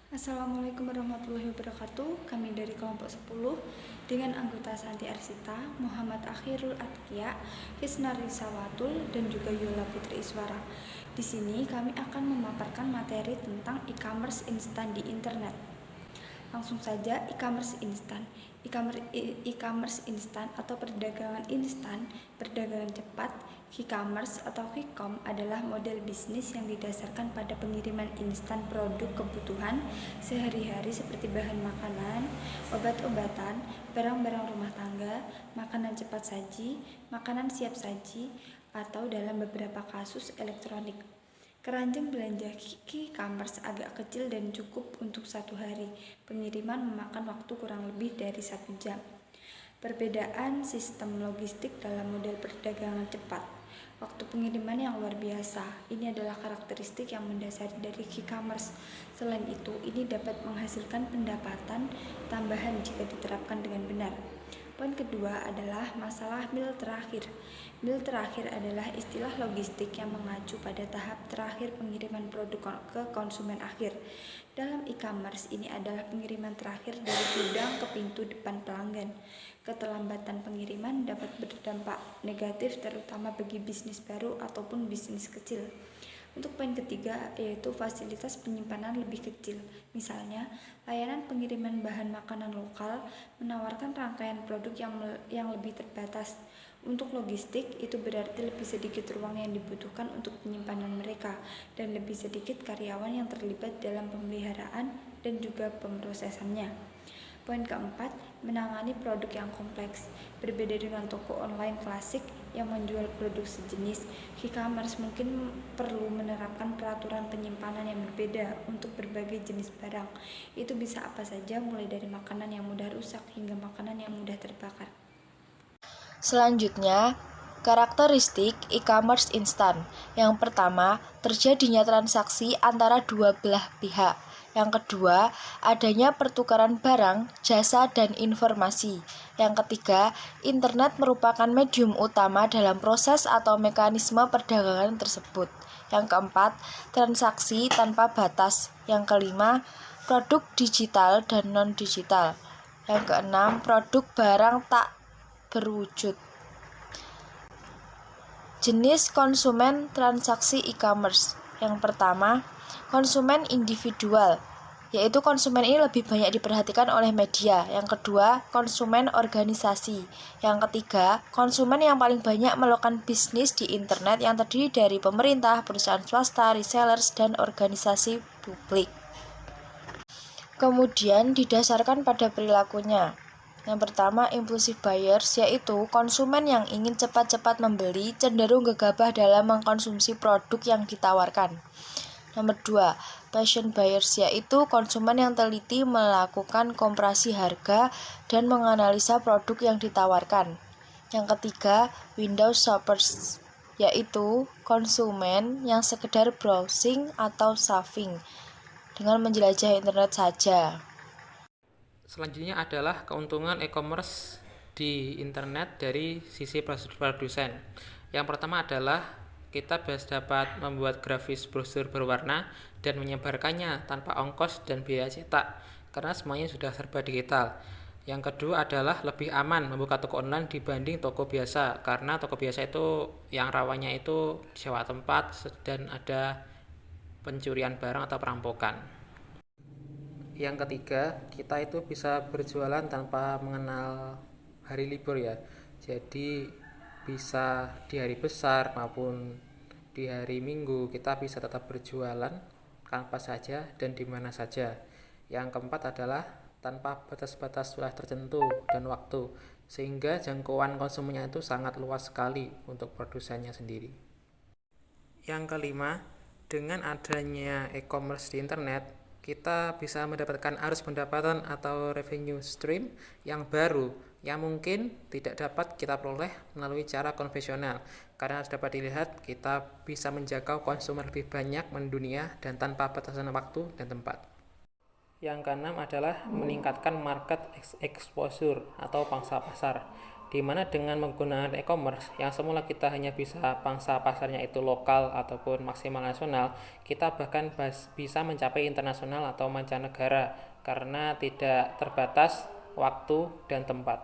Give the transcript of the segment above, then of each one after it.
Assalamualaikum warahmatullahi wabarakatuh. Kami dari kelompok 10 dengan anggota Santi Arsita, Muhammad Akhirul Atkia, Hisna Risawatul, dan juga Yola Putri Iswara. Di sini kami akan memaparkan materi tentang e-commerce instan di internet. Langsung saja, e-commerce instan. E-commerce instan atau perdagangan instan, perdagangan cepat, e-commerce atau e-com adalah model bisnis yang didasarkan pada pengiriman instan produk kebutuhan sehari-hari seperti bahan makanan, obat-obatan, barang-barang rumah tangga, makanan cepat saji, makanan siap saji, atau dalam beberapa kasus elektronik. Keranjang belanja e-commerce agak kecil dan cukup untuk satu hari. Pengiriman memakan waktu kurang lebih dari 1 jam. Perbedaan sistem logistik dalam model perdagangan cepat. Waktu pengiriman yang luar biasa. Ini adalah karakteristik yang mendasari dari e-commerce. Selain itu, ini dapat menghasilkan pendapatan tambahan jika diterapkan dengan benar. Poin kedua adalah masalah mil terakhir. Mil terakhir adalah istilah logistik yang mengacu pada tahap terakhir pengiriman produk ke konsumen akhir. Dalam e-commerce, ini adalah pengiriman terakhir dari gudang ke pintu depan pelanggan. Keterlambatan pengiriman dapat berdampak negatif terutama bagi bisnis baru ataupun bisnis kecil. Untuk poin ketiga, yaitu fasilitas penyimpanan lebih kecil. Misalnya, layanan pengiriman bahan makanan lokal menawarkan rangkaian produk yang lebih terbatas. Untuk logistik, itu berarti lebih sedikit ruang yang dibutuhkan untuk penyimpanan mereka dan lebih sedikit karyawan yang terlibat dalam pemeliharaan dan juga pemrosesannya. Poin keempat, menangani produk yang kompleks. Berbeda dengan toko online klasik yang menjual produk sejenis, e-commerce mungkin perlu menerapkan peraturan penyimpanan yang berbeda untuk berbagai jenis barang. Itu bisa apa saja, mulai dari makanan yang mudah rusak hingga makanan yang mudah terbakar. Selanjutnya, karakteristik e-commerce instan. Yang pertama, terjadinya transaksi antara dua belah pihak. Yang kedua, adanya pertukaran barang, jasa, dan informasi. Yang ketiga, internet merupakan medium utama dalam proses atau mekanisme perdagangan tersebut. Yang keempat, transaksi tanpa batas. Yang kelima, produk digital dan non-digital. Yang keenam, produk barang tak berwujud. Jenis konsumen transaksi e-commerce. Yang pertama, konsumen individual, yaitu konsumen ini lebih banyak diperhatikan oleh media. Yang kedua, konsumen organisasi. Yang ketiga, konsumen yang paling banyak melakukan bisnis di internet yang terdiri dari pemerintah, perusahaan swasta, resellers, dan organisasi publik. Kemudian didasarkan pada perilakunya. Yang pertama, impulsive buyers, yaitu konsumen yang ingin cepat-cepat membeli, cenderung gegabah dalam mengkonsumsi produk yang ditawarkan. Nomor 2, passion buyers, yaitu konsumen yang teliti melakukan komparasi harga dan menganalisa produk yang ditawarkan. Yang ketiga, window shoppers, yaitu konsumen yang sekedar browsing atau surfing dengan menjelajah internet saja. Selanjutnya adalah keuntungan e-commerce di internet dari sisi produsen. Yang pertama adalah kita dapat membuat grafis brosur berwarna dan menyebarkannya tanpa ongkos dan biaya cetak, karena semuanya sudah serba digital. Yang kedua adalah lebih aman membuka toko online dibanding toko biasa, karena toko biasa itu yang rawannya itu sewa tempat dan ada pencurian barang atau perampokan. Yang ketiga, kita itu bisa berjualan tanpa mengenal hari libur ya. Jadi bisa di hari besar maupun di hari Minggu kita bisa tetap berjualan kapan saja dan di mana saja. Yang keempat adalah tanpa batas-batas wilayah tertentu dan waktu, sehingga jangkauan konsumennya itu sangat luas sekali untuk produsennya sendiri. Yang kelima, dengan adanya e-commerce di internet, kita bisa mendapatkan arus pendapatan atau revenue stream yang baru yang mungkin tidak dapat kita peroleh melalui cara konvensional, karena dapat dilihat kita bisa menjangkau konsumen lebih banyak mendunia dan tanpa batasan waktu dan tempat. Yang keenam adalah meningkatkan market exposure atau pangsa pasar, di mana dengan menggunakan e-commerce yang semula kita hanya bisa pangsa pasarnya itu lokal ataupun maksimal nasional, kita bahkan bisa mencapai internasional atau mancanegara karena tidak terbatas waktu dan tempat.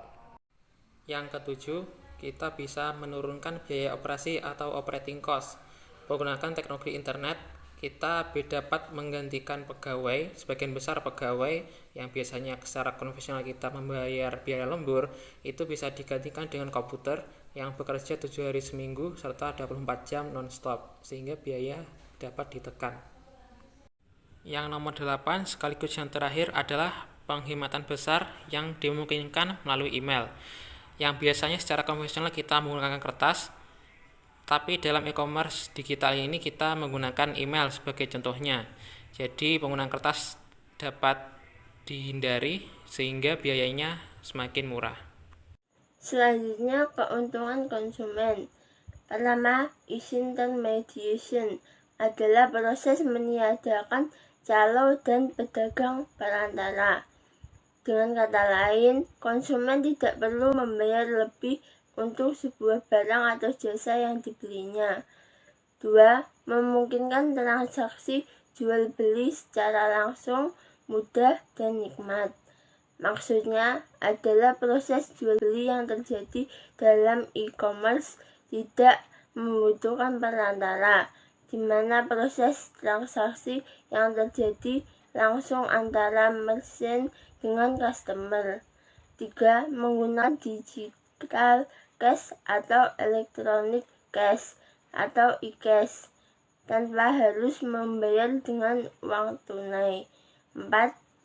Yang ketujuh, kita bisa menurunkan biaya operasi atau operating cost. Menggunakan teknologi internet, kita dapat menggantikan pegawai, sebagian besar pegawai yang biasanya secara konvensional kita membayar biaya lembur, itu bisa digantikan dengan komputer yang bekerja 7 hari seminggu serta 24 jam non-stop, sehingga biaya dapat ditekan. Yang nomor 8 sekaligus yang terakhir adalah penghematan besar yang dimungkinkan melalui email. Yang biasanya secara konvensional kita menggunakan kertas, tapi dalam e-commerce digital ini kita menggunakan email sebagai contohnya. Jadi penggunaan kertas dapat dihindari sehingga biayanya semakin murah. Selanjutnya, keuntungan konsumen. Pertama, disintermediation adalah proses meniadakan calo dan pedagang perantara. Dengan kata lain, konsumen tidak perlu membayar lebih untuk sebuah barang atau jasa yang dibelinya. 2. Memungkinkan transaksi jual beli secara langsung, mudah, dan nikmat. Maksudnya adalah proses jual beli yang terjadi dalam e-commerce tidak membutuhkan perantara, di mana proses transaksi yang terjadi langsung antara merchant dengan customer. 3. Menggunakan digital cash atau electronic cash atau e-cash tanpa harus membayar dengan uang tunai. 4.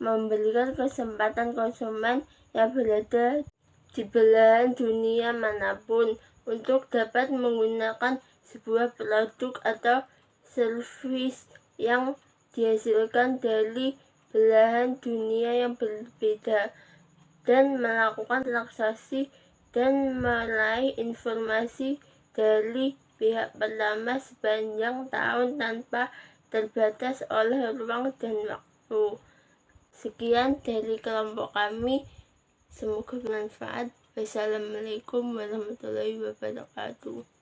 Memberikan kesempatan konsumen yang berada di belahan dunia manapun untuk dapat menggunakan sebuah produk atau service yang dihasilkan dari belahan dunia yang berbeda dan melakukan transaksi dan meraih informasi dari pihak pertama sepanjang tahun tanpa terbatas oleh ruang dan waktu. Sekian dari kelompok kami, semoga bermanfaat. Wassalamualaikum warahmatullahi wabarakatuh.